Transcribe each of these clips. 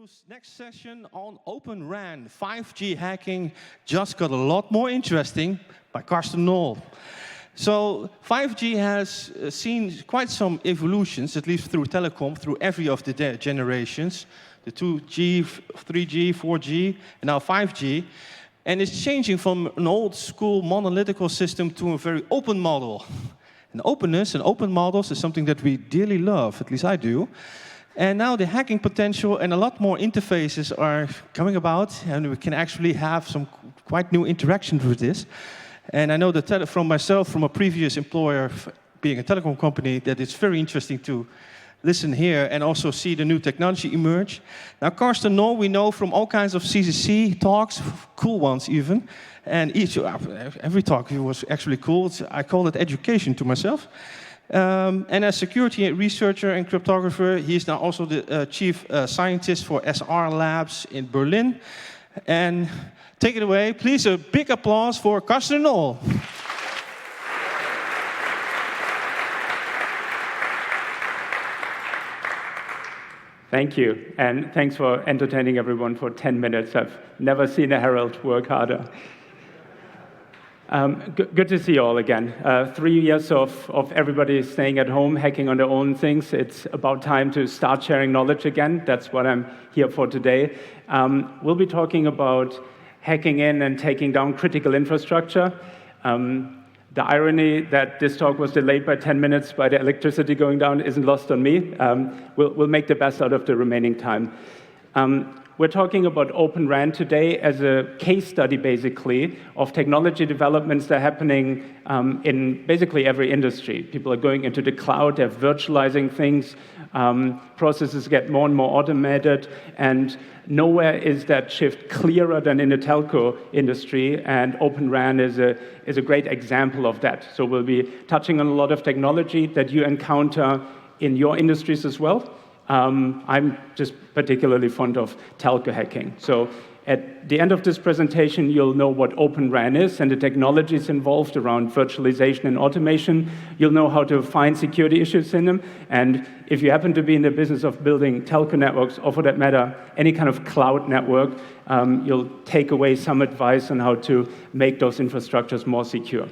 This next session on OpenRAN, 5G hacking just got a lot more interesting by Karsten Knoll. So 5G has seen quite some evolutions, at least through Telecom, through every of the generations, the 2G, 3G, 4G, and now 5G. And it's changing from an old school monolithical system to a very open model. And openness and open models is something that we dearly love, at least I do. And now the hacking potential and a lot more interfaces are coming about, and we can actually have some quite new interactions with this. And I know that from myself, from a previous employer, being a telecom company, that it's very interesting to listen here and also see the new technology emerge. Now, Karsten Knoll, we know from all kinds of CCC talks, cool ones even, and every talk was actually cool. I call it education to myself. And as security researcher and cryptographer, he is now also the chief scientist for SR Labs in Berlin. And take it away, please, a big applause for Karsten Knoll. Thank you, and thanks for entertaining everyone for 10 minutes. I've never seen a herald work harder. Good to see you all again. 3 years of everybody staying at home, hacking on their own things. It's about time to start sharing knowledge again. That's what I'm here for today. We'll be talking about hacking in and taking down critical infrastructure. The irony that this talk was delayed by 10 minutes by the electricity going down isn't lost on me. We'll make the best out of the remaining time. We're talking about OpenRAN today as a case study, basically, of technology developments that are happening in basically every industry. People are going into the cloud, they're virtualizing things, processes get more and more automated, and nowhere is that shift clearer than in the telco industry, and OpenRAN is a great example of that. So we'll be touching on a lot of technology that you encounter in your industries as well. I'm just particularly fond of telco hacking. So at the end of this presentation, you'll know what OpenRAN is and the technologies involved around virtualization and automation. You'll know how to find security issues in them. And if you happen to be in the business of building telco networks, or for that matter, any kind of cloud network, you'll take away some advice on how to make those infrastructures more secure.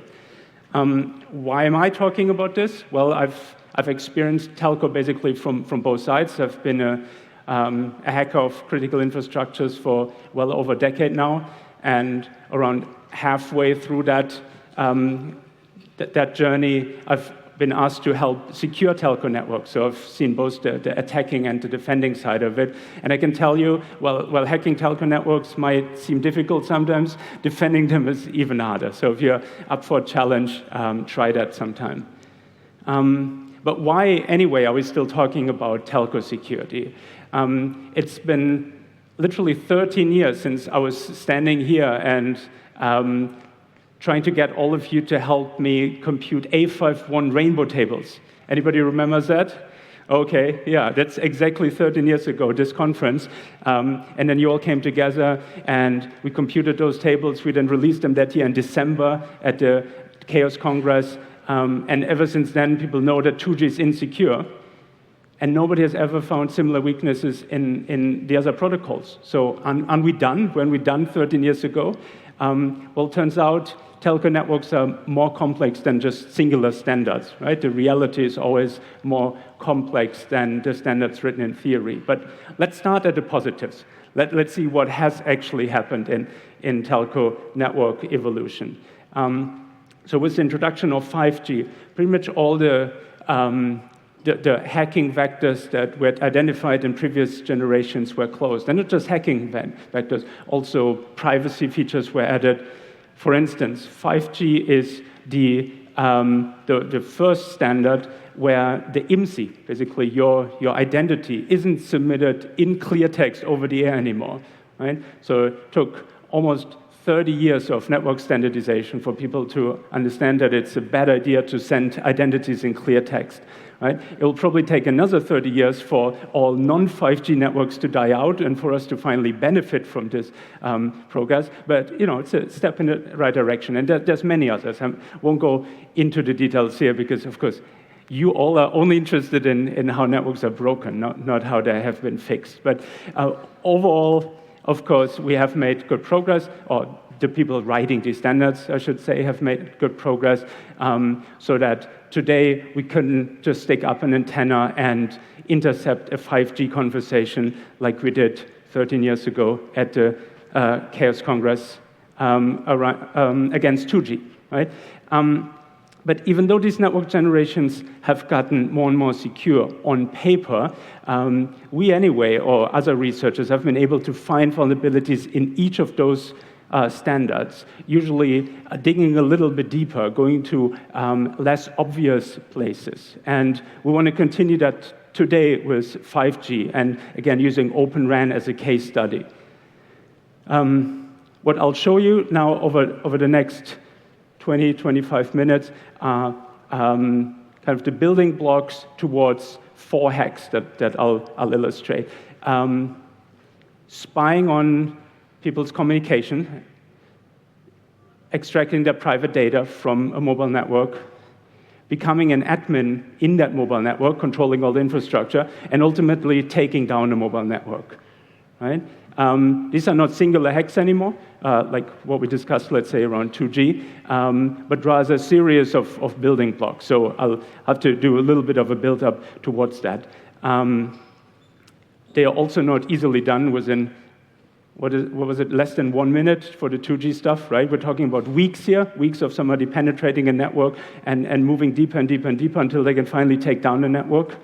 Why am I talking about this? Well, I've experienced telco basically from both sides. I've been a hacker of critical infrastructures for well over a decade now, and around halfway through that journey, I've been asked to help secure telco networks. So I've seen both the attacking and the defending side of it. And I can tell you, while hacking telco networks might seem difficult sometimes, defending them is even harder. So if you're up for a challenge, try that sometime. But why, anyway, are we still talking about telco security? It's been literally 13 years since I was standing here and trying to get all of you to help me compute A51 rainbow tables. Anybody remembers that? Okay, yeah, that's exactly 13 years ago, this conference. And then you all came together and we computed those tables. We then released them that year in December at the Chaos Congress. And ever since then, people know that 2G is insecure, and nobody has ever found similar weaknesses in the other protocols. So are we done? When we done 13 years ago? Well, it turns out telco networks are more complex than just singular standards, right? The reality is always more complex than the standards written in theory. But let's start at the positives. Let's see what has actually happened in telco network evolution. So with the introduction of 5G, pretty much all the hacking vectors that were identified in previous generations were closed. And not just hacking vectors, also privacy features were added. For instance, 5G is the first standard where the IMSI, basically your identity, isn't submitted in clear text over the air anymore. Right? So it took almost 30 years of network standardization for people to understand that it's a bad idea to send identities in clear text. Right? It will probably take another 30 years for all non-5G networks to die out and for us to finally benefit from this progress. But it's a step in the right direction. And there's many others. I won't go into the details here because, of course, You all are only interested in how networks are broken, not how they have been fixed. But overall, of course, we have made good progress, or the people writing these standards, I should say, have made good progress, so that today we couldn't just stick up an antenna and intercept a 5G conversation like we did 13 years ago at the Chaos Congress against 2G, right? But even though these network generations have gotten more and more secure on paper, we anyway, or other researchers, have been able to find vulnerabilities in each of those standards, usually digging a little bit deeper, going to less obvious places. And we want to continue that today with 5G, and again, using OpenRAN as a case study. What I'll show you now over the next 20, 25 minutes are kind of the building blocks towards 4 hacks that I'll illustrate. Spying on people's communication, extracting their private data from a mobile network, becoming an admin in that mobile network, controlling all the infrastructure, and ultimately taking down a mobile network, right? These are not singular hacks anymore, like what we discussed, let's say, around 2G, but rather a series of building blocks. So I'll have to do a little bit of a build-up towards that. They are also not easily done within, what was it, less than 1 minute for the 2G stuff, right? We're talking about weeks here, weeks of somebody penetrating a network and moving deeper and deeper and deeper until they can finally take down the network.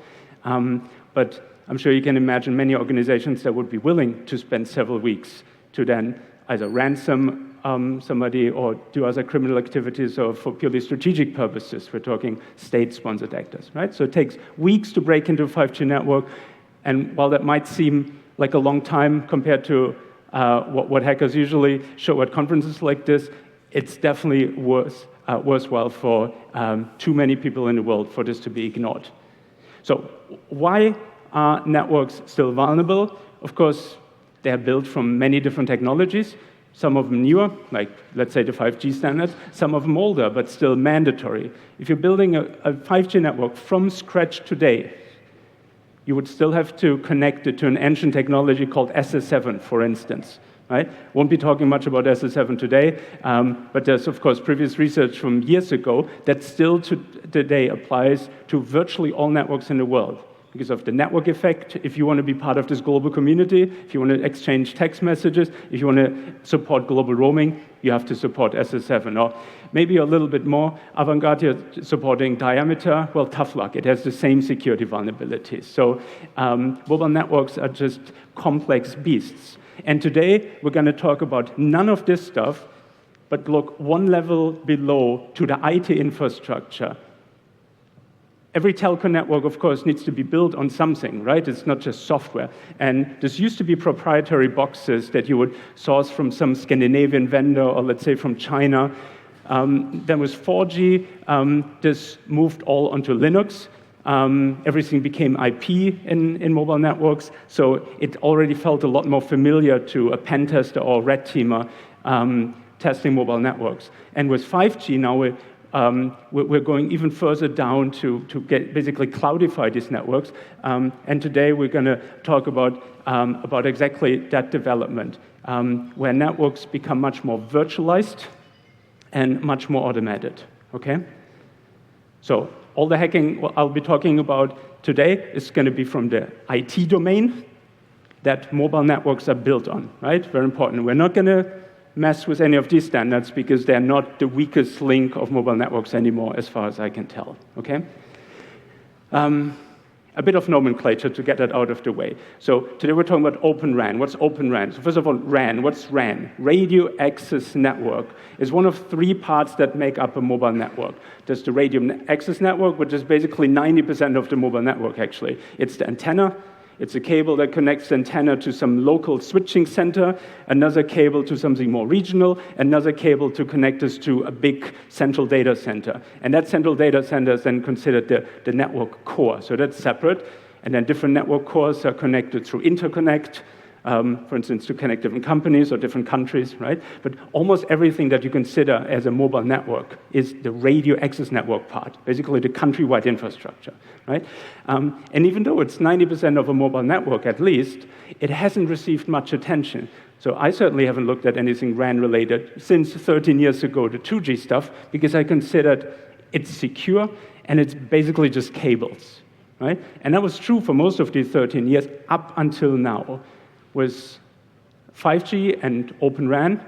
But I'm sure you can imagine many organizations that would be willing to spend several weeks to then either ransom somebody or do other criminal activities or for purely strategic purposes. We're talking state-sponsored actors, right? So it takes weeks to break into a 5G network, and while that might seem like a long time compared to what hackers usually show at conferences like this, it's definitely worthwhile for too many people in the world for this to be ignored. So why are networks still vulnerable? Of course, they are built from many different technologies, some of them newer, like, let's say, the 5G standards, some of them older, but still mandatory. If you're building a 5G network from scratch today, you would still have to connect it to an ancient technology called SS7, for instance, right? Won't be talking much about SS7 today, but there's, of course, previous research from years ago that still today applies to virtually all networks in the world. Because of the network effect, if you want to be part of this global community, if you want to exchange text messages, if you want to support global roaming, you have to support SS7. Or maybe a little bit more avant-garde here, supporting diameter. Well, tough luck. It has the same security vulnerabilities. So mobile networks are just complex beasts. And today, we're going to talk about none of this stuff, but look one level below to the IT infrastructure. Every telco network, of course, needs to be built on something, right? It's not just software. And this used to be proprietary boxes that you would source from some Scandinavian vendor or, let's say, from China. Then with 4G, this moved all onto Linux. Everything became IP in mobile networks. So it already felt a lot more familiar to a pen tester or red teamer testing mobile networks. And with 5G now, we're going even further down to get basically cloudify these networks. And today we're going to talk about exactly that development, where networks become much more virtualized and much more automated. Okay? So all the hacking I'll be talking about today is going to be from the IT domain that mobile networks are built on. Right? Very important. We're not going to mess with any of these standards because they're not the weakest link of mobile networks anymore, as far as I can tell, okay? A bit of nomenclature to get that out of the way. So today we're talking about OpenRAN. What's OpenRAN? So first of all, RAN. What's RAN? Radio Access Network is one of 3 parts that make up a mobile network. There's the radio access network, which is basically 90% of the mobile network, actually. It's the antenna. It's a cable that connects the antenna to some local switching center, another cable to something more regional, another cable to connect us to a big central data center. And that central data center is then considered the network core. So that's separate. And then different network cores are connected through interconnect, for instance, to connect different companies or different countries, right? But almost everything that you consider as a mobile network is the radio access network part, basically the countrywide infrastructure, right? And even though it's 90% of a mobile network at least, it hasn't received much attention. So I certainly haven't looked at anything RAN related since 13 years ago, the 2G stuff, because I considered it's secure and it's basically just cables, right? And that was true for most of these 13 years up until now. With 5G and OpenRAN,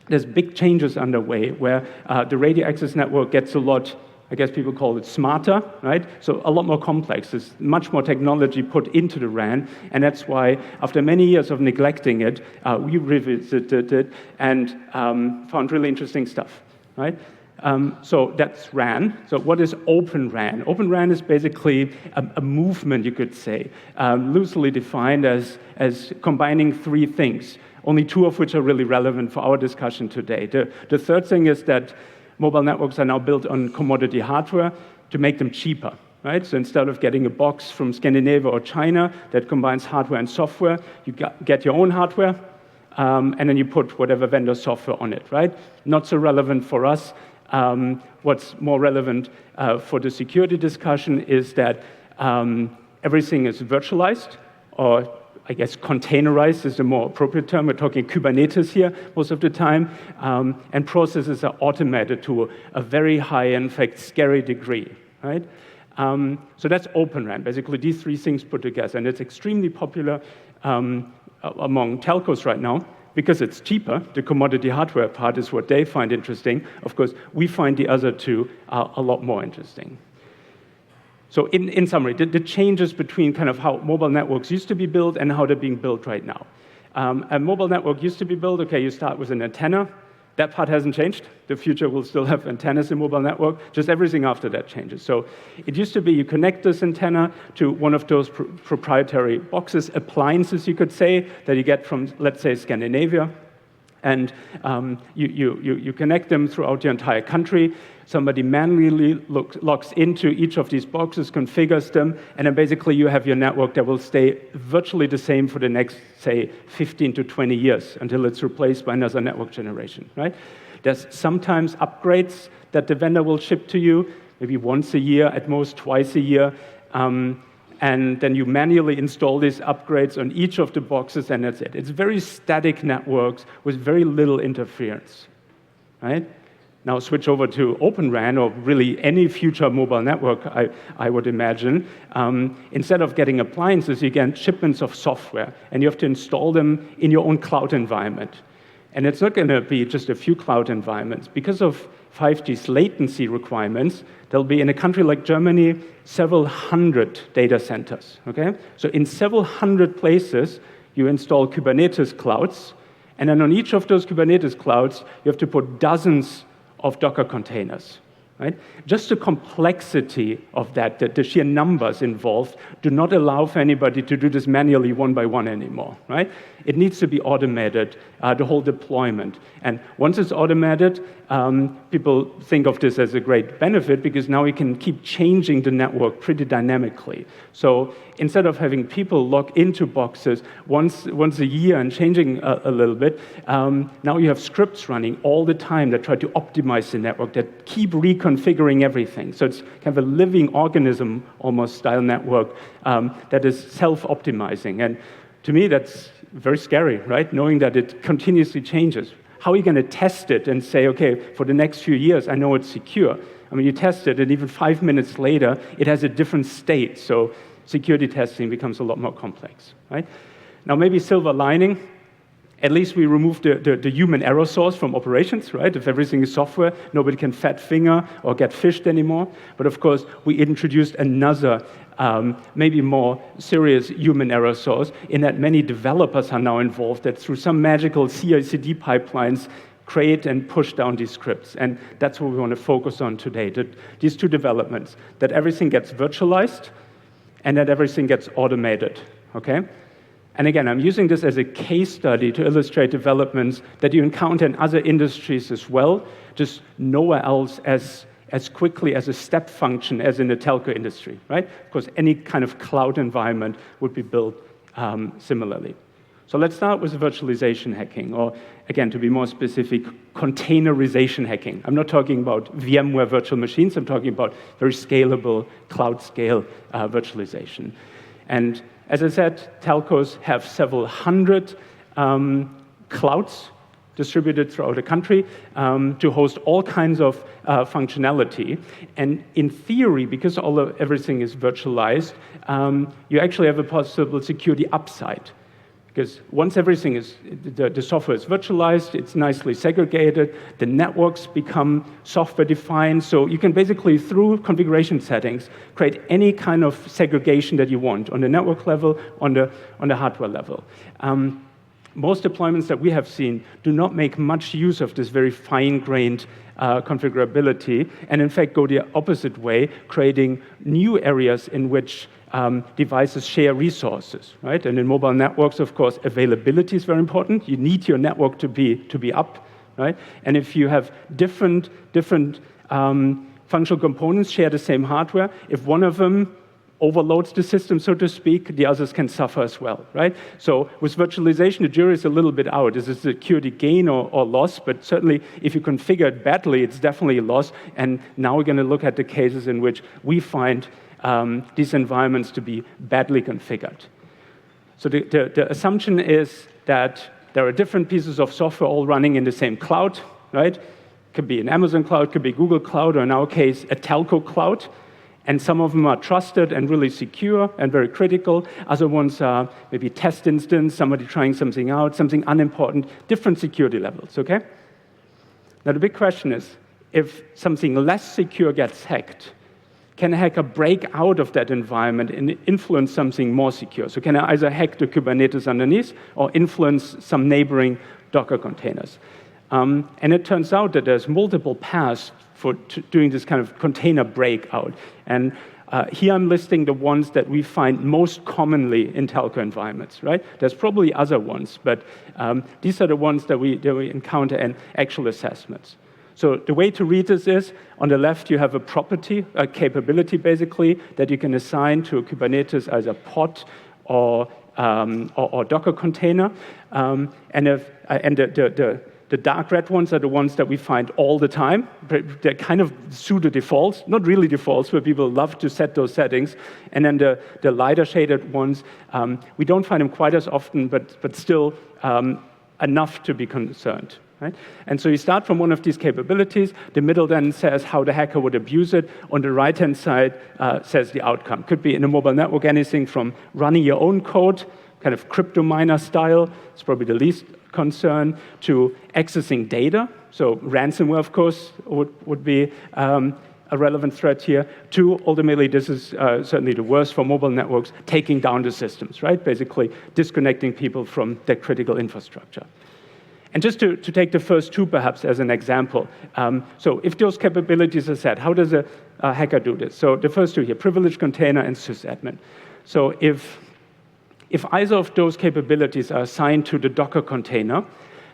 there's big changes underway where the radio access network gets a lot, I guess people call it smarter, right? So a lot more complex. There's much more technology put into the RAN, and that's why after many years of neglecting it, we revisited it and found really interesting stuff, right? So that's RAN. So what is OpenRAN? OpenRAN is basically a movement, you could say, loosely defined as combining three things, only two of which are really relevant for our discussion today. The third thing is that mobile networks are now built on commodity hardware to make them cheaper, right? So instead of getting a box from Scandinavia or China that combines hardware and software, you get your own hardware, and then you put whatever vendor software on it, right? Not so relevant for us. What's more relevant for the security discussion is that everything is virtualized, or I guess containerized is the more appropriate term. We're talking Kubernetes here most of the time, and processes are automated to a very high, in fact, scary degree, right? So that's OpenRAN, basically these three things put together, and it's extremely popular among telcos right now because it's cheaper. The commodity hardware part is what they find interesting. Of course, we find the other two a lot more interesting. So in summary, the changes between kind of how mobile networks used to be built and how they're being built right now. A mobile network used to be built, okay, you start with an antenna. That part hasn't changed. The future will still have antennas in mobile network, just everything after that changes. So it used to be you connect this antenna to one of those proprietary boxes, appliances, you could say, that you get from, let's say, Scandinavia. And you connect them throughout your entire country. Somebody manually logs into each of these boxes, configures them, and then basically you have your network that will stay virtually the same for the next, say, 15 to 20 years until it's replaced by another network generation, right? There's sometimes upgrades that the vendor will ship to you, maybe once a year, at most twice a year. And then you manually install these upgrades on each of the boxes, and that's it. It's very static networks with very little interference, right? Now switch over to OpenRAN, or really any future mobile network, I would imagine. Instead of getting appliances, you get shipments of software, and you have to install them in your own cloud environment. And it's not going to be just a few cloud environments. Because of 5G's latency requirements, there'll be, in a country like Germany, several hundred data centers, okay? So in several hundred places, you install Kubernetes clouds, and then on each of those Kubernetes clouds, you have to put dozens of Docker containers, right? Just the complexity of that, the sheer numbers involved, do not allow for anybody to do this manually one by one anymore, right? It needs to be automated, the whole deployment. And once it's automated, people think of this as a great benefit because now we can keep changing the network pretty dynamically. So instead of having people log into boxes once a year and changing a little bit, now you have scripts running all the time that try to optimize the network, that keep reconfiguring everything. So it's kind of a living organism, almost, style network that is self-optimizing. And to me, that's very scary, right? Knowing that it continuously changes. How are you going to test it and say, okay, for the next few years, I know it's secure? I mean, you test it, and even 5 minutes later, it has a different state. So security testing becomes a lot more complex, right? Now, maybe silver lining, at least we removed the human error source from operations, right? If everything is software, nobody can fat finger or get phished anymore. But of course, we introduced another, maybe more serious human error source in that many developers are now involved that through some magical CI/CD pipelines create and push down these scripts. And that's what we want to focus on today, these two developments, that everything gets virtualized and that everything gets automated, okay? And again, I'm using this as a case study to illustrate developments that you encounter in other industries as well, just nowhere else as quickly as a step function as in the telco industry, right? Of course, any kind of cloud environment would be built similarly. So let's start with virtualization hacking, or again, to be more specific, containerization hacking. I'm not talking about VMware virtual machines, I'm talking about very scalable, cloud scale virtualization. And as I said, telcos have several hundred clouds distributed throughout the country to host all kinds of functionality. And in theory, because everything is virtualized, you actually have a possible security upside. Because once everything is, the software is virtualized, it's nicely segregated, the networks become software-defined, so you can basically, through configuration settings, create any kind of segregation that you want on the network level, on the hardware level. Most deployments that we have seen do not make much use of this very fine-grained configurability, and in fact go the opposite way, creating new areas in which devices share resources, right? And in mobile networks, of course, availability is very important. You need your network to be up, right? And if you have different functional components share the same hardware, if one of them overloads the system, so to speak, the others can suffer as well, right? So with virtualization, the jury is a little bit out. Is it security gain or loss? But certainly, if you configure it badly, it's definitely a loss. And now we're going to look at the cases in which we find these environments to be badly configured. So the assumption is that there are different pieces of software all running in the same cloud, right? Could be an Amazon cloud, could be Google cloud, or in our case, a telco cloud. And some of them are trusted and really secure and very critical. Other ones are maybe test instance, somebody trying something out, something unimportant, different security levels, okay? Now the big question is, if something less secure gets hacked, can a hacker break out of that environment and influence something more secure? So can I either hack the Kubernetes underneath or influence some neighboring Docker containers? And it turns out that there's multiple paths for doing this kind of container breakout. And here I'm listing the ones that we find most commonly in telco environments, right? There's probably other ones, but these are the ones that we encounter in actual assessments. So the way to read this is, on the left you have a property, a capability basically, that you can assign to a Kubernetes as a pod or Docker container. And the dark red ones are the ones that we find all the time. They're kind of pseudo defaults, not really defaults, but people love to set those settings. And then the lighter shaded ones, we don't find them quite as often, but still enough to be concerned. Right? And so you start from one of these capabilities. The middle then says how the hacker would abuse it. On the right-hand side says the outcome. Could be in a mobile network anything from running your own code, kind of crypto miner style, it's probably the least concern, to accessing data. So ransomware, of course, would be a relevant threat here. To ultimately, this is certainly the worst for mobile networks, taking down the systems, right? Basically disconnecting people from their critical infrastructure. And just to take the first two, perhaps, as an example. So if those capabilities are set, how does a hacker do this? So the first two here, privileged container and sysadmin. So if either of those capabilities are assigned to the Docker container,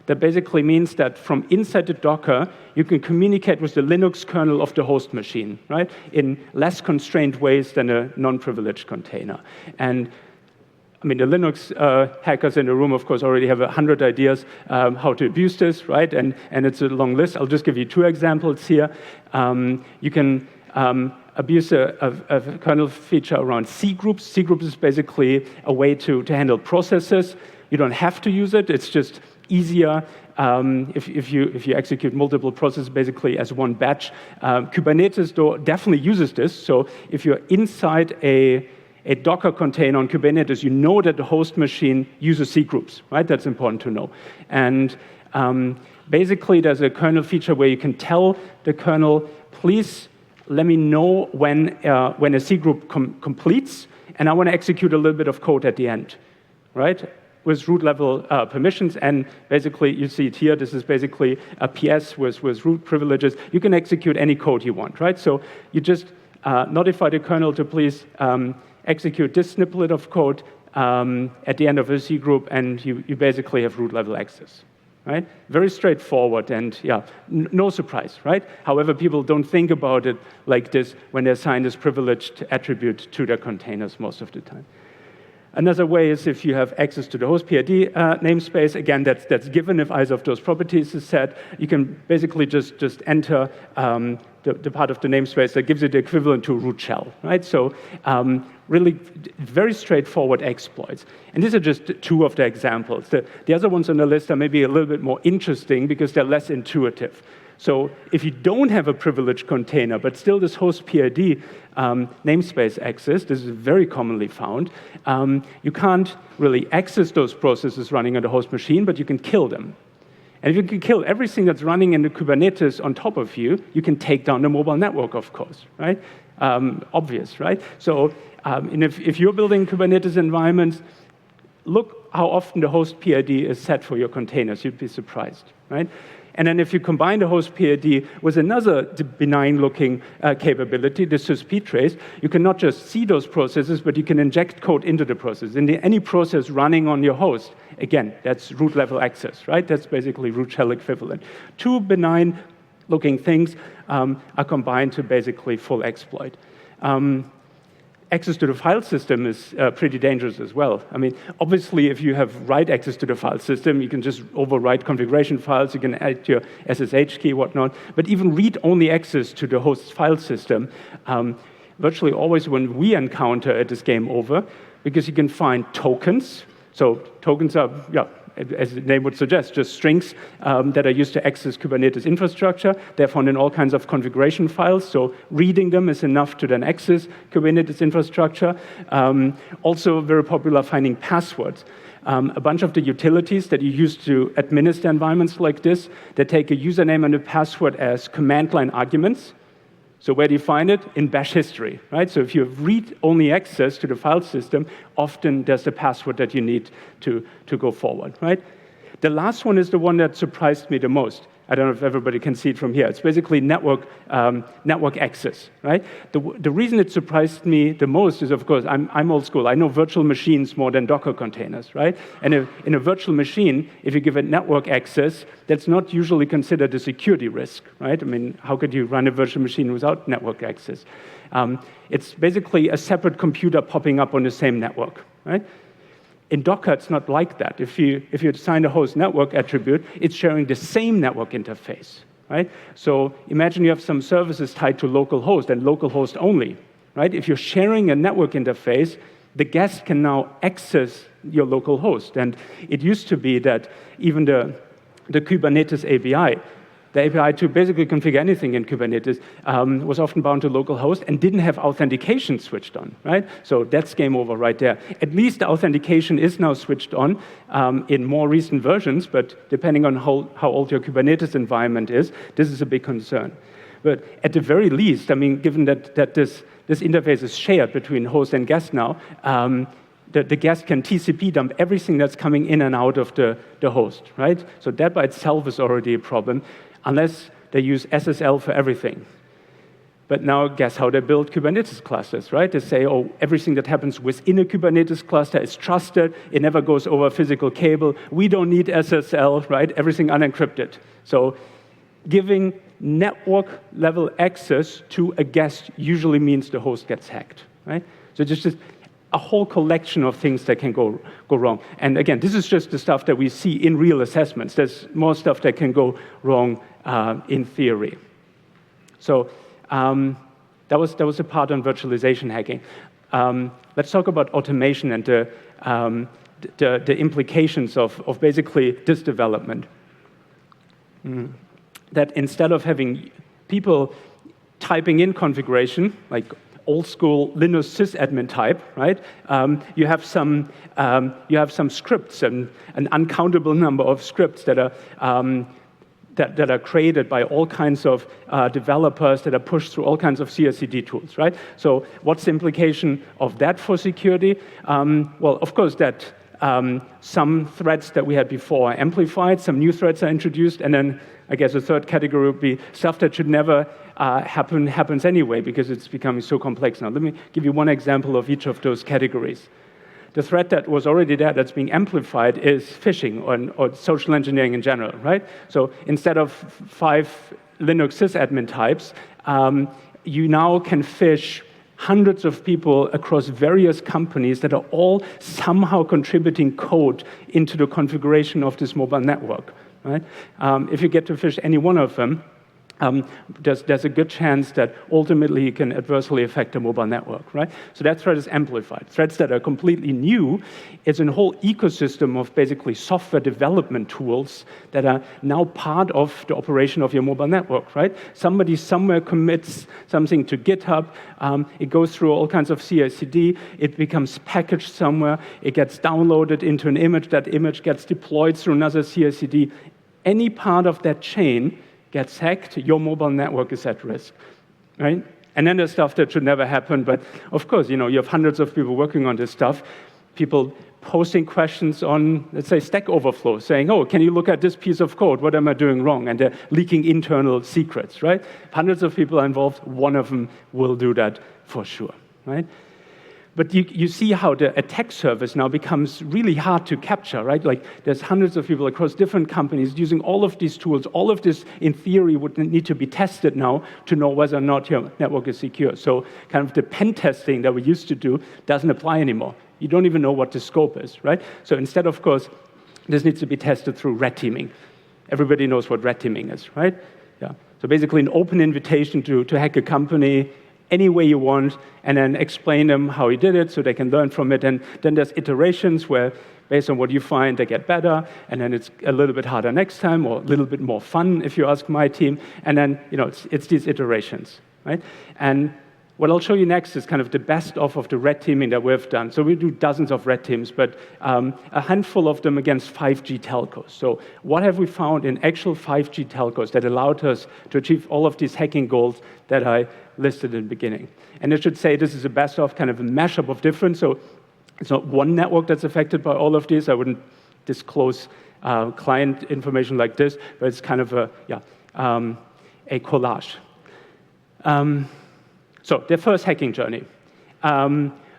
that basically means that from inside the Docker, you can communicate with the Linux kernel of the host machine, right? In less constrained ways than a non-privileged container. And I mean, the Linux hackers in the room, of course, already have 100 ideas how to abuse this, right? And it's a long list. I'll just give you two examples here. You can abuse a kernel feature around C groups. C groups is basically a way to handle processes. You don't have to use it. It's just easier if you execute multiple processes basically as one batch. Kubernetes, though, definitely uses this. So if you're inside a Docker container on Kubernetes, you know that the host machine uses C groups, right? That's important to know. And basically, there's a kernel feature where you can tell the kernel, please let me know when a C group completes, and I want to execute a little bit of code at the end, right? With root level permissions, and basically, you see it here, this is basically a PS with root privileges. You can execute any code you want, right? So you just notify the kernel to please execute this snippet of code at the end of a C group, and you basically have root level access, right? Very straightforward, and yeah, no surprise, right? However, people don't think about it like this when they assign this privileged attribute to their containers most of the time. Another way is if you have access to the host PID namespace. Again, that's given if either of those properties is set. You can basically just enter the part of the namespace that gives you the equivalent to a root shell, right? So really very straightforward exploits. And these are just two of the examples. The other ones on the list are maybe a little bit more interesting because they're less intuitive. So if you don't have a privileged container, but still this host PID namespace exists, this is very commonly found, you can't really access those processes running on the host machine, but you can kill them. And if you can kill everything that's running in the Kubernetes on top of you, you can take down the mobile network, of course, right? Obvious, right? So and if you're building Kubernetes environments, look how often the host PID is set for your containers. You'd be surprised, right? And then if you combine the host PID with another benign-looking capability, the sysptrace, you can not just see those processes, but you can inject code into the process. In any process running on your host, again, that's root-level access, right? That's basically root shell equivalent. Two benign-looking things are combined to basically full exploit. Access to the file system is pretty dangerous as well. I mean, obviously, if you have write access to the file system, you can just overwrite configuration files, you can add your SSH key, whatnot. But even read-only access to the host's file system, virtually always when we encounter it is game over, because you can find tokens. So tokens are, as the name would suggest, just strings that are used to access Kubernetes infrastructure. They're found in all kinds of configuration files, so reading them is enough to then access Kubernetes infrastructure. Also very popular finding passwords. A bunch of the utilities that you use to administer environments like this, they take a username and a password as command line arguments. So where do you find it? In bash history, right? So if you have read-only access to the file system, often there's the password that you need to go forward, right? The last one is the one that surprised me the most. I don't know if everybody can see it from here. It's basically network access, right? The reason it surprised me the most is, of course, I'm old school. I know virtual machines more than Docker containers, right? And in a virtual machine, if you give it network access, that's not usually considered a security risk, right? I mean, how could you run a virtual machine without network access? It's basically a separate computer popping up on the same network, right? In Docker, it's not like that. If you assign a host network attribute, it's sharing the same network interface, right? So imagine you have some services tied to localhost and localhost only, right? If you're sharing a network interface, the guest can now access your localhost. And it used to be that even the Kubernetes API, the API to basically configure anything in Kubernetes was often bound to localhost and didn't have authentication switched on, right? So that's game over right there. At least the authentication is now switched on in more recent versions, but depending on how old your Kubernetes environment is, this is a big concern. But at the very least, I mean, given that this interface is shared between host and guest now, the guest can TCP dump everything that's coming in and out of the host, right? So that by itself is already a problem, unless they use SSL for everything. But now guess how they build Kubernetes clusters, right? They say, oh, everything that happens within a Kubernetes cluster is trusted. It never goes over a physical cable. We don't need SSL, right? Everything unencrypted. So giving network-level access to a guest usually means the host gets hacked, right? So just a whole collection of things that can go wrong. And again, this is just the stuff that we see in real assessments. There's more stuff that can go wrong in theory. So that was a part on virtualization hacking. Let's talk about automation and the implications of basically this development. That instead of having people typing in configuration, like old school Linux sysadmin type, right? You have some scripts and an uncountable number of scripts that are created by all kinds of developers that are pushed through all kinds of CI/CD tools, right? So what's the implication of that for security? Well, of course, that some threats that we had before are amplified, some new threats are introduced, and then I guess a third category would be stuff that should never happens anyway because it's becoming so complex now. Let me give you one example of each of those categories. The threat that was already there that's being amplified is phishing or social engineering in general, right? So instead of 5 Linux sysadmin types, you now can phish hundreds of people across various companies that are all somehow contributing code into the configuration of this mobile network. Right? If you get to phish any one of them, there's a good chance that ultimately it can adversely affect the mobile network, right? So that threat is amplified. Threats that are completely new is a whole ecosystem of basically software development tools that are now part of the operation of your mobile network, right? Somebody somewhere commits something to GitHub, it goes through all kinds of CI/CD, it becomes packaged somewhere, it gets downloaded into an image, that image gets deployed through another CI/CD. Any part of that chain gets hacked, your mobile network is at risk, right? And then there's stuff that should never happen, but of course, you have hundreds of people working on this stuff, people posting questions on, let's say, Stack Overflow, saying, oh, can you look at this piece of code? What am I doing wrong? And they're leaking internal secrets, right? Hundreds of people are involved, one of them will do that for sure, right? But you see how the attack surface now becomes really hard to capture, right? Like there's hundreds of people across different companies using all of these tools. All of this, in theory, would need to be tested now to know whether or not your network is secure. So kind of the pen testing that we used to do doesn't apply anymore. You don't even know what the scope is, right? So instead, of course, this needs to be tested through red teaming. Everybody knows what red teaming is, right? Yeah. So basically an open invitation to hack a company any way you want, and then explain them how you did it so they can learn from it. And then there's iterations where, based on what you find, they get better, and then it's a little bit harder next time, or a little bit more fun, if you ask my team. And then, it's these iterations, right? And what I'll show you next is kind of the best of the red teaming that we've done. So we do dozens of red teams, but a handful of them against 5G telcos. So what have we found in actual 5G telcos that allowed us to achieve all of these hacking goals that I listed in the beginning? And I should say this is a best of kind of a mashup of different. So it's not one network that's affected by all of these. I wouldn't disclose client information like this, but it's kind of a collage. So their first hacking journey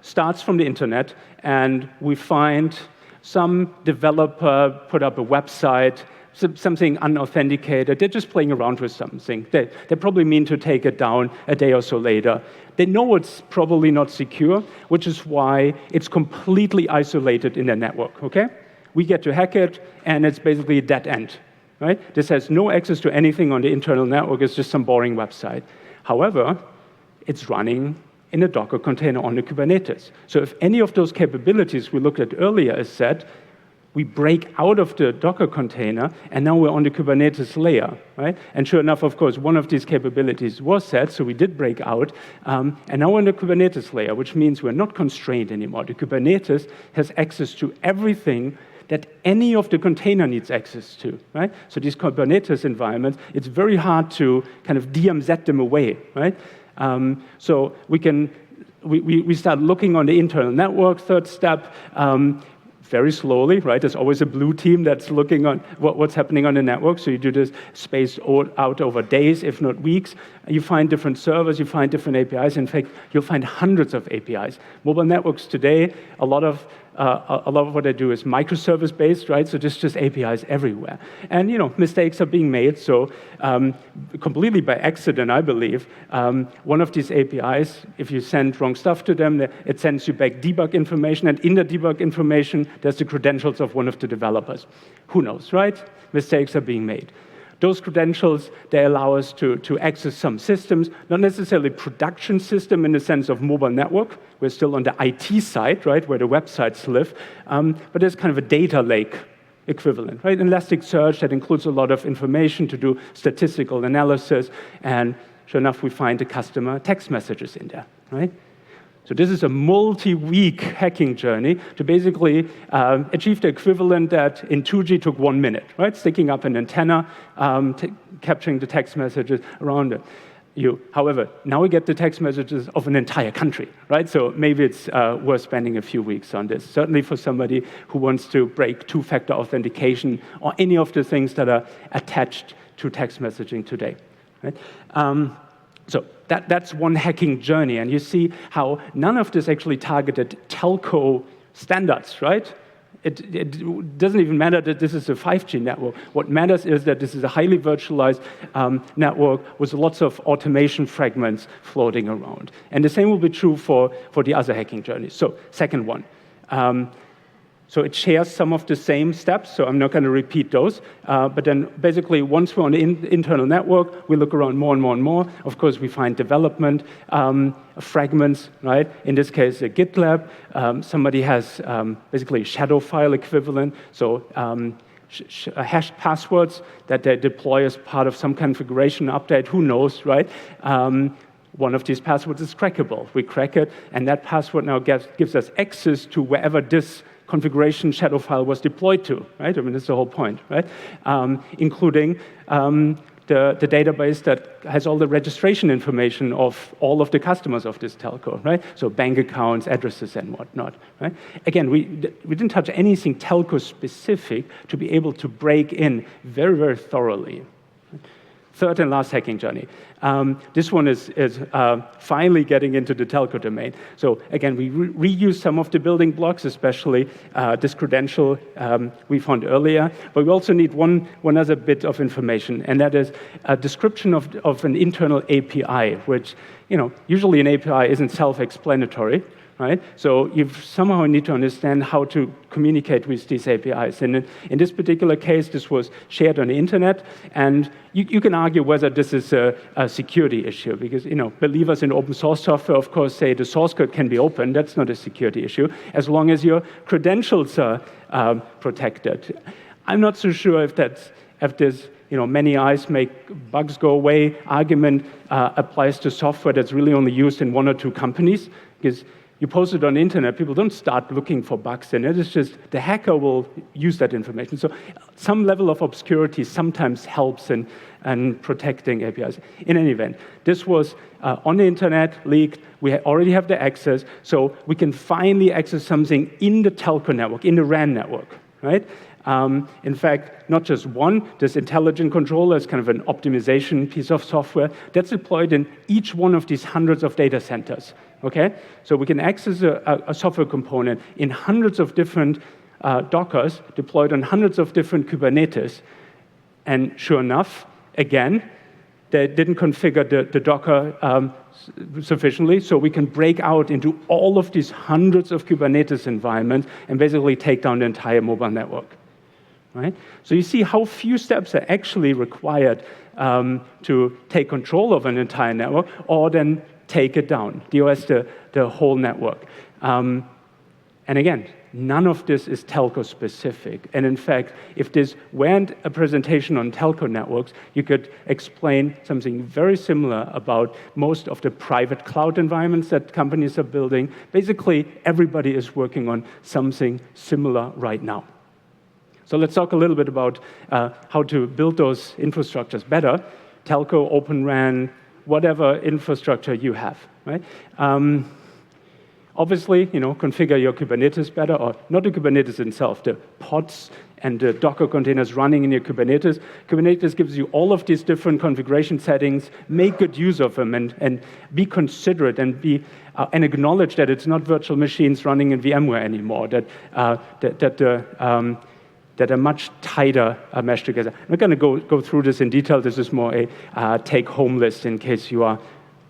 starts from the internet, and we find some developer put up a website, something unauthenticated. They're just playing around with something. They probably mean to take it down a day or so later. They know it's probably not secure, which is why it's completely isolated in their network, okay? We get to hack it, and it's basically a dead end, right? This has no access to anything on the internal network. It's just some boring website. However, it's running in a Docker container on the Kubernetes. So if any of those capabilities we looked at earlier is set, we break out of the Docker container, and now we're on the Kubernetes layer, right? And sure enough, of course, one of these capabilities was set, so we did break out, and now we're on the Kubernetes layer, which means we're not constrained anymore. The Kubernetes has access to everything that any of the container needs access to, right? So these Kubernetes environments, it's very hard to kind of DMZ them away, right? So we start looking on the internal network, third step, very slowly, right? There's always a blue team that's looking on what's happening on the network. So you do this spaced out over days, if not weeks. You find different servers, you find different APIs. In fact, you'll find hundreds of APIs. Mobile networks today, a lot of what they do is microservice-based, right? So just APIs everywhere. And, mistakes are being made. So completely by accident, I believe, one of these APIs, if you send wrong stuff to them, it sends you back debug information. And in the debug information, there's the credentials of one of the developers. Who knows, right? Mistakes are being made. Those credentials, they allow us to access some systems, not necessarily production system in the sense of mobile network. We're still on the IT side, right, where the websites live. But there's kind of a data lake equivalent, right? Elasticsearch that includes a lot of information to do statistical analysis. And sure enough, we find the customer text messages in there, right? So this is a multi-week hacking journey to basically achieve the equivalent that in 2G took 1 minute, right? Sticking up an antenna, capturing the text messages around you. However, now we get the text messages of an entire country, right? So maybe it's worth spending a few weeks on this. Certainly for somebody who wants to break two-factor authentication or any of the things that are attached to text messaging today, right? So that's one hacking journey, and you see how none of this actually targeted telco standards, right? it doesn't even matter that this is a 5G network. What matters is that this is a highly virtualized network with lots of automation fragments floating around. And the same will be true for the other hacking journeys. So second one. So it shares some of the same steps, so I'm not going to repeat those. But then basically, once we're on the internal network, we look around more and more and more. Of course, we find development fragments, right? In this case, a GitLab. Somebody has basically a shadow file equivalent, so hashed passwords that they deploy as part of some configuration update. Who knows, right? One of these passwords is crackable. We crack it, and that password now gives us access to wherever this configuration shadow file was deployed to, right? I mean, that's the whole point, right? Including the database that has all the registration information of all of the customers of this telco, right? So bank accounts, addresses, and whatnot, right? Again, we didn't touch anything telco specific to be able to break in very, very thoroughly. Third and last hacking journey. This one is finally getting into the telco domain. So again, we reuse some of the building blocks, especially this credential we found earlier. But we also need one other bit of information, and that is a description of an internal API, which, usually an API isn't self-explanatory. Right? So you somehow need to understand how to communicate with these APIs. And in this particular case, this was shared on the internet, and you can argue whether this is a security issue, because believers in open source software, of course, say the source code can be open. That's not a security issue, as long as your credentials are protected. I'm not so sure if this many eyes make bugs go away argument applies to software that's really only used in one or two companies, because you post it on the internet, people don't start looking for bugs in it. It's just the hacker will use that information. So some level of obscurity sometimes helps in protecting APIs. In any event, this was on the internet, leaked. We already have the access, so we can finally access something in the telco network, in the RAN network, right? In fact, not just one, this intelligent controller is kind of an optimization piece of software that's deployed in each one of these hundreds of data centers, okay? So we can access a software component in hundreds of different Dockers deployed on hundreds of different Kubernetes. And sure enough, again, they didn't configure the Docker sufficiently, so we can break out into all of these hundreds of Kubernetes environments and basically take down the entire mobile network. Right? So you see how few steps are actually required to take control of an entire network or then take it down, DOS the whole network. And again, none of this is telco specific. And in fact, if this weren't a presentation on telco networks, you could explain something very similar about most of the private cloud environments that companies are building. Basically, everybody is working on something similar right now. So let's talk a little bit about how to build those infrastructures better. Telco, OpenRAN, whatever infrastructure you have, right? Obviously, configure your Kubernetes better, or not the Kubernetes itself, the pods and the Docker containers running in your Kubernetes. Kubernetes gives you all of these different configuration settings. Make good use of them and be considerate and and acknowledge that it's not virtual machines running in VMware anymore. That are much tighter meshed together. I'm not going to go through this in detail. This is more a take-home list in case you are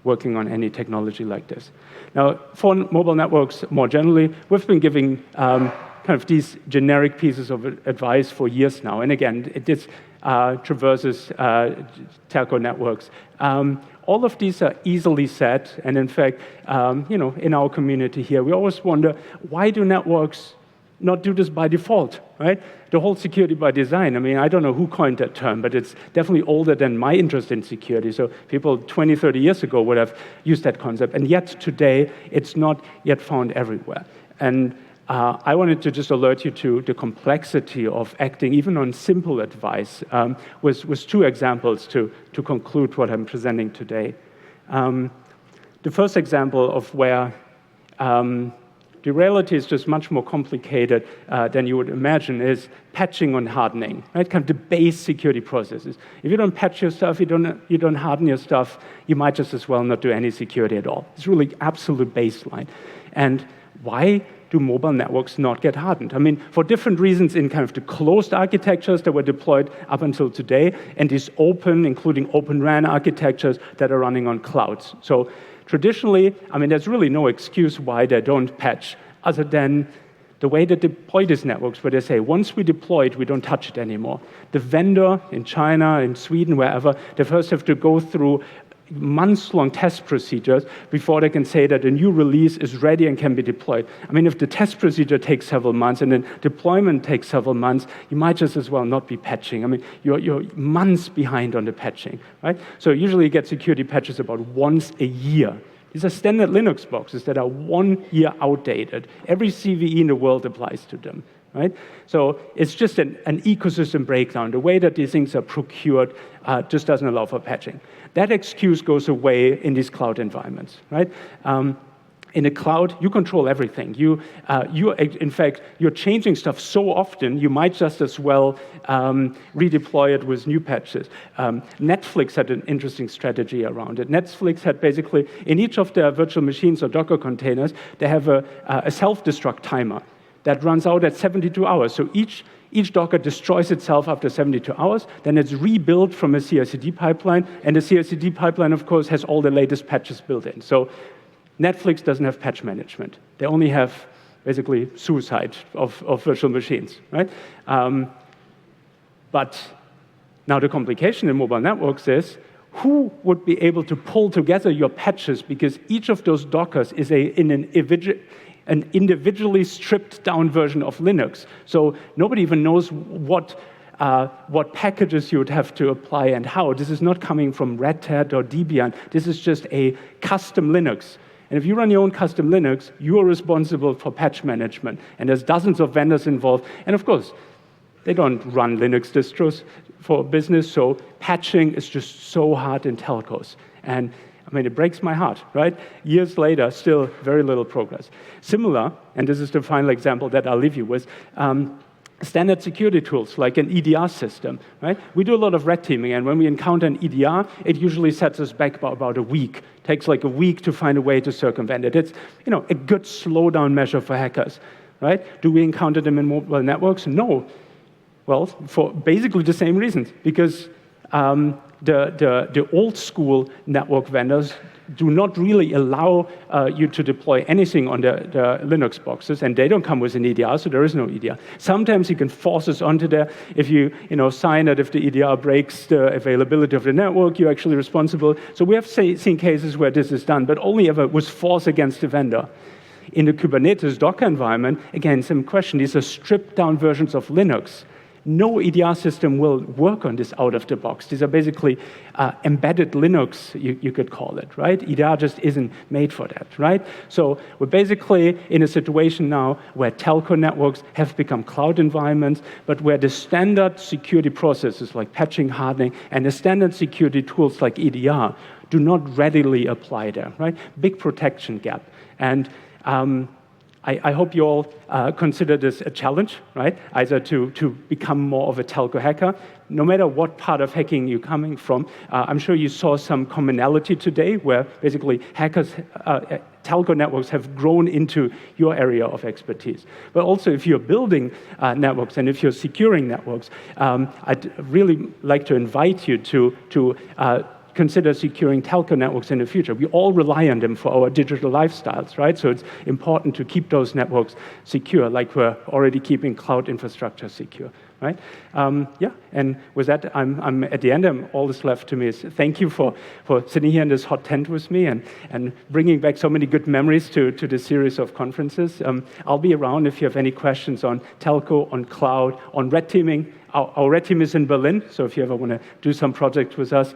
working on any technology like this. Now, for mobile networks more generally, we've been giving kind of these generic pieces of advice for years now. And again, this traverses telco networks. All of these are easily said. And in fact, in our community here, we always wonder, why do networks not do this by default, right? The whole security by design. I mean, I don't know who coined that term, but it's definitely older than my interest in security. So people 20, 30 years ago would have used that concept. And yet today, it's not yet found everywhere. And I wanted to just alert you to the complexity of acting even on simple advice with two examples to conclude what I'm presenting today. The first example of where the reality is just much more complicated than you would imagine is patching and hardening, right? Kind of the base security processes. If you don't patch your stuff, you don't harden your stuff, you might just as well not do any security at all. It's really absolute baseline. And why do mobile networks not get hardened? I mean, for different reasons in kind of the closed architectures that were deployed up until today, and these open, including OpenRAN architectures that are running on clouds. So traditionally, I mean, there's really no excuse why they don't patch, other than the way they deploy these networks, where they say, once we deploy it, we don't touch it anymore. The vendor in China, in Sweden, wherever, they first have to go through months-long test procedures before they can say that a new release is ready and can be deployed. I mean, if the test procedure takes several months and then deployment takes several months, you might just as well not be patching. I mean, you're months behind on the patching, right? So usually you get security patches about once a year. These are standard Linux boxes that are 1 year outdated. Every CVE in the world applies to them, right? So it's just an ecosystem breakdown. The way that these things are procured just doesn't allow for patching. That excuse goes away in these cloud environments, right? In the cloud, you control everything. In fact, you're changing stuff so often, you might just as well redeploy it with new patches. Netflix had an interesting strategy around it. Netflix had basically, in each of their virtual machines or Docker containers, they have a self-destruct timer that runs out at 72 hours. So each Docker destroys itself after 72 hours, then it's rebuilt from a CI/CD pipeline, and the CI/CD pipeline, of course, has all the latest patches built in. So Netflix doesn't have patch management. They only have basically suicide of virtual machines, right? But now the complication in mobile networks is, who would be able to pull together your patches, because each of those Dockers is an individually stripped down version of Linux. So nobody even knows what packages you would have to apply and how. This is not coming from Red Hat or Debian. This is just a custom Linux. And if you run your own custom Linux, you are responsible for patch management. And there's dozens of vendors involved. And of course, they don't run Linux distros for business, so patching is just so hard in telcos. And I mean, it breaks my heart, right? Years later, still very little progress. Similar, and this is the final example that I'll leave you with, standard security tools like an EDR system, right? We do a lot of red teaming, and when we encounter an EDR, it usually sets us back by about a week. It takes like a week to find a way to circumvent it. It's, a good slowdown measure for hackers, right? Do we encounter them in mobile networks? No. Well, for basically the same reasons, because the old school network vendors do not really allow you to deploy anything on the Linux boxes, and they don't come with an EDR, so there is no EDR. Sometimes you can force us onto there. If you sign that if the EDR breaks the availability of the network, you're actually responsible. So we have seen cases where this is done, but only ever with force against the vendor. In the Kubernetes Docker environment, again, same question. These are stripped down versions of Linux. No EDR system will work on this out of the box. These are basically embedded Linux, you could call it, right? EDR just isn't made for that, right? So we're basically in a situation now where telco networks have become cloud environments, but where the standard security processes like patching, hardening, and the standard security tools like EDR do not readily apply there, right? Big protection gap. And I hope you all consider this a challenge, right? Either to become more of a telco hacker, no matter what part of hacking you're coming from. I'm sure you saw some commonality today where basically hackers, telco networks have grown into your area of expertise. But also if you're building networks and if you're securing networks, I'd really like to invite you to consider securing telco networks in the future. We all rely on them for our digital lifestyles, right? So it's important to keep those networks secure, like we're already keeping cloud infrastructure secure, right? And with that, I'm at the end, and all that's left to me is thank you for sitting here in this hot tent with me and bringing back so many good memories to this series of conferences. I'll be around if you have any questions on telco, on cloud, on red teaming. Our red team is in Berlin, so if you ever want to do some project with us,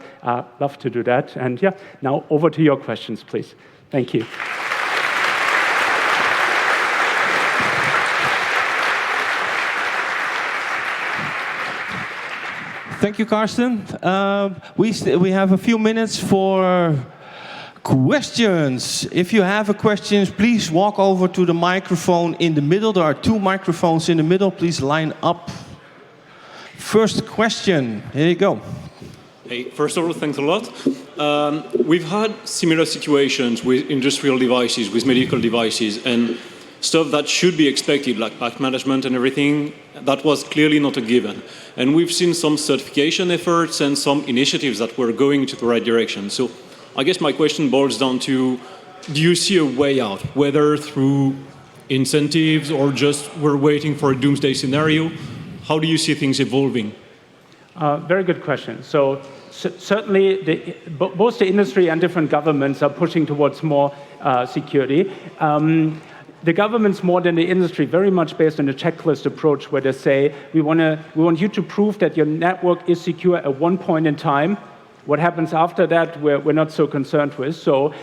love to do that. And yeah, now over to your questions, please. Thank you. Thank you, Karsten. We have a few minutes for questions. If you have a question, please walk over to the microphone in the middle. There are 2 microphones in the middle. Please line up. First question. Here you go. Hey, first of all, thanks a lot. We've had similar situations with industrial devices, with medical devices, and stuff that should be expected, like patch management and everything, that was clearly not a given. And we've seen some certification efforts and some initiatives that were going to the right direction. So I guess my question boils down to, do you see a way out, whether through incentives or just we're waiting for a doomsday scenario? How do you see things evolving? Very good question. So certainly, both the industry and different governments are pushing towards more security. The governments more than the industry, very much based on a checklist approach where they say, we want you to prove that your network is secure at one point in time. What happens after that, we're not so concerned with. So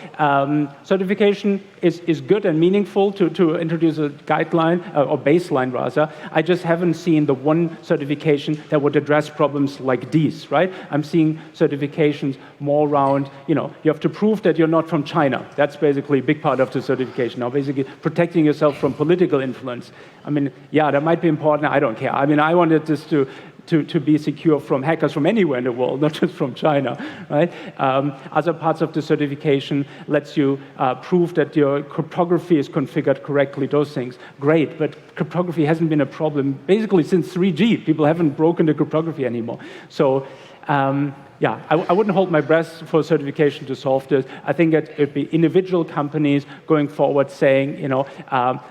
certification is good and meaningful to introduce a guideline, or baseline rather. I just haven't seen the one certification that would address problems like these, right? I'm seeing certifications more around, you have to prove that you're not from China. That's basically a big part of the certification. Now, basically protecting yourself from political influence. I mean, yeah, that might be important. I don't care. I mean, I wanted this to be secure from hackers from anywhere in the world, not just from China, right? Other parts of the certification lets you prove that your cryptography is configured correctly, those things. Great, but cryptography hasn't been a problem basically since 3G. People haven't broken the cryptography anymore. So, yeah, I wouldn't hold my breath for certification to solve this. I think it'd be individual companies going forward saying,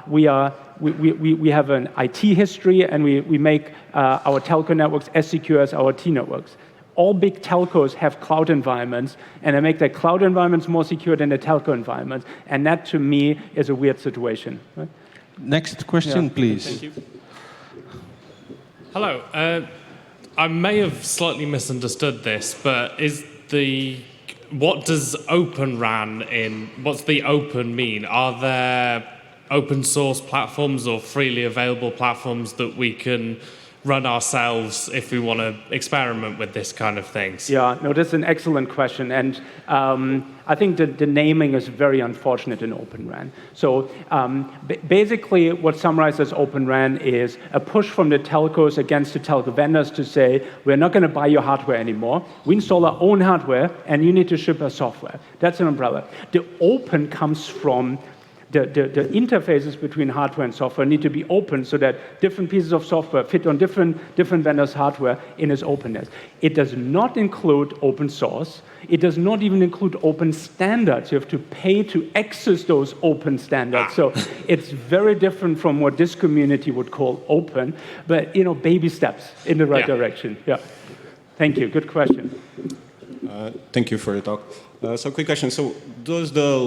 we have an IT history and we make our telco networks as secure as our T networks. All big telcos have cloud environments, and they make their cloud environments more secure than the telco environments. And that, to me, is a weird situation. Right? Next question, please. Thank you. Hello. I may have slightly misunderstood this, but what does OpenRAN what's the open mean? Are there open source platforms or freely available platforms that we can run ourselves if we want to experiment with this kind of things? Yeah, no, that's an excellent question. And I think the naming is very unfortunate in OpenRAN. So basically what summarizes OpenRAN is a push from the telcos against the telco vendors to say, we're not going to buy your hardware anymore. We install our own hardware, and you need to ship us software. That's an umbrella. The open comes from the interfaces between hardware and software need to be open so that different pieces of software fit on different vendors' hardware in its openness. It does not include open source. It does not even include open standards. You have to pay to access those open standards. So it's very different from what this community would call open, but baby steps in the right direction. Yeah. Thank you. Good question. Thank you for your talk. So quick question. So does the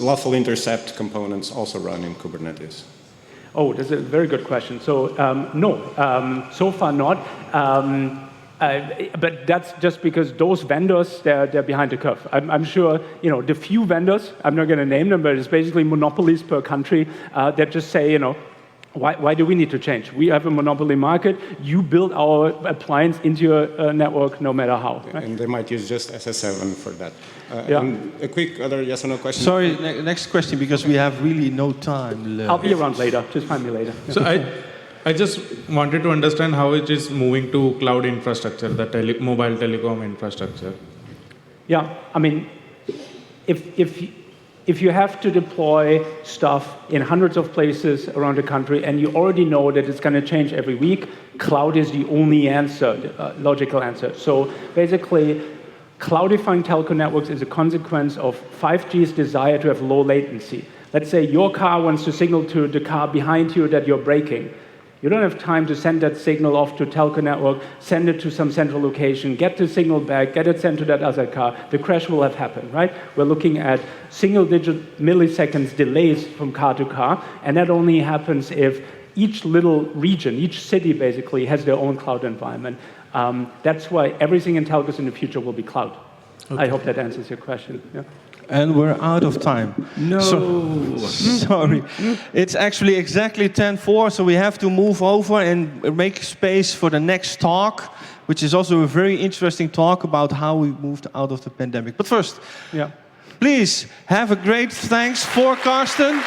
lawful intercept components also run in Kubernetes? Oh, that's a very good question. So no, so far not. But that's just because those vendors, they're behind the curve. I'm sure, the few vendors, I'm not going to name them, but it's basically monopolies per country that just say, why do we need to change? We have a monopoly market. You build our appliance into your network no matter how. Right? And they might use just SS7 for that. Yeah. And a quick other yes or no question. Sorry, next question, because we have really no time left. I'll be around later. Just find me later. So I just wanted to understand how it is moving to cloud infrastructure, the mobile telecom infrastructure. Yeah, I mean, if you have to deploy stuff in hundreds of places around the country and you already know that it's going to change every week, cloud is the only answer, logical answer. So basically, cloudifying telco networks is a consequence of 5G's desire to have low latency. Let's say your car wants to signal to the car behind you that you're braking. You don't have time to send that signal off to a telco network, send it to some central location, get the signal back, get it sent to that other car. The crash will have happened, right? We're looking at single-digit milliseconds delays from car to car, and that only happens if each little region, each city basically has their own cloud environment. That's why everything in telcos in the future will be cloud. Okay. I hope that answers your question. Yeah. And we're out of time. No. Sorry. It's actually exactly 10:04, so we have to move over and make space for the next talk, which is also a very interesting talk about how we moved out of the pandemic. But first, please have a great thanks for Karsten.